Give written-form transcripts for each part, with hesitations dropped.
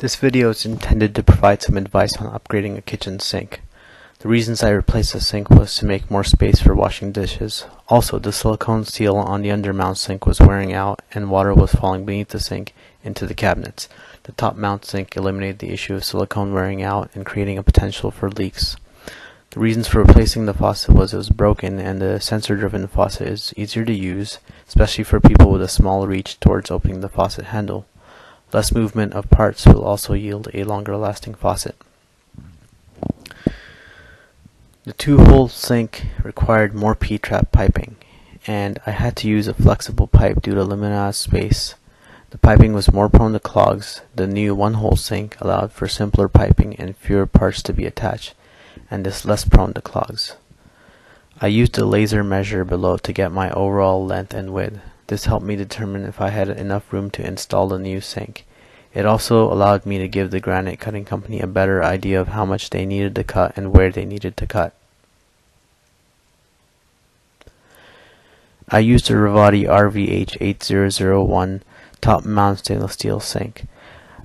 This video is intended to provide some advice on upgrading a kitchen sink. The reasons I replaced the sink was to make more space for washing dishes. Also, the silicone seal on the undermount sink was wearing out and water was falling beneath the sink into the cabinets. The top mount sink eliminated the issue of silicone wearing out and creating a potential for leaks. The reasons for replacing the faucet was it was broken, and the sensor-driven faucet is easier to use, especially for people with a small reach towards opening the faucet handle. Less movement of parts will also yield a longer lasting faucet. The two-hole sink required more P-trap piping, and I had to use a flexible pipe due to limited space. The piping was more prone to clogs. The new one-hole sink allowed for simpler piping and fewer parts to be attached, and is less prone to clogs. I used a laser measure below to get my overall length and width. This helped me determine if I had enough room to install the new sink. It also allowed me to give the Granite cutting company a better idea of how much they needed to cut and where they needed to cut. I used a Rivati RVH8001 top mount stainless steel sink.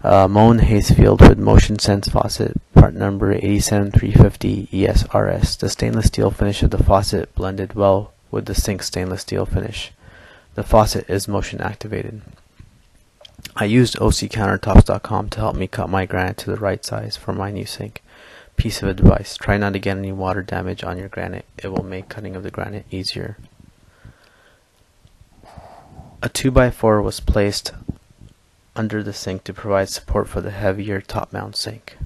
Moen with motion sense faucet, part number 87350 ESRS. The stainless steel finish of the faucet blended well with the sink's stainless steel finish. The faucet is motion activated. I used OCCountertops.com to help me cut my granite to the right size for my new sink. Piece of advice: try not to get any water damage on your granite. It will make cutting of the granite easier. A 2x4 was placed under the sink to provide support for the heavier top mount sink.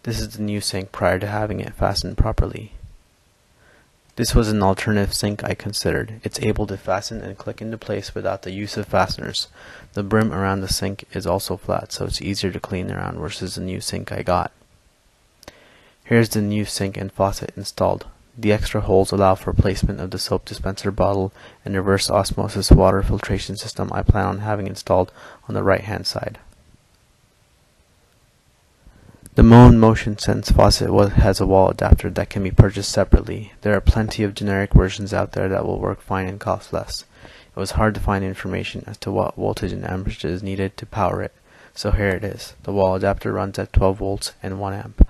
This is the new sink prior to having it fastened properly. This was an alternative sink I considered. It's able to fasten and click into place without the use of fasteners. The brim around the sink is also flat, so it's easier to clean around versus the new sink I got. Here's the new sink and faucet installed. The extra holes allow for placement of the soap dispenser bottle and reverse osmosis water filtration system I plan on having installed on the right hand side. The Moen Motion Sense faucet has a wall adapter that can be purchased separately. There are plenty of generic versions out there that will work fine and cost less. It was hard to find information as to what voltage and amperage is needed to power it, so here it is. The wall adapter runs at 12 volts and 1 amp.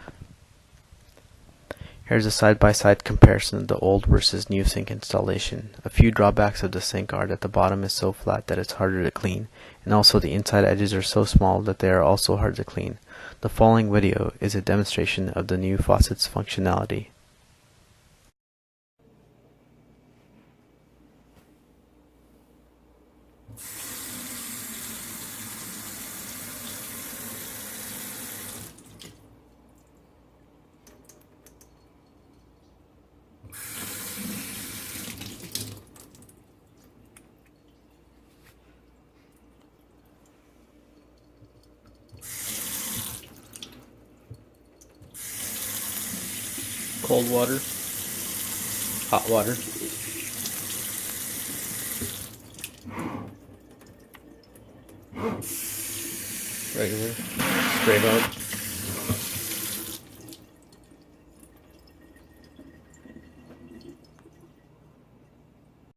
Here's a side-by-side comparison of the old versus new sink installation. A few drawbacks of the sink are that the bottom is so flat that it's harder to clean, and also the inside edges are so small that they are also hard to clean. The following video is a demonstration of the new faucet's functionality. Cold water, hot water, regular, spray mode.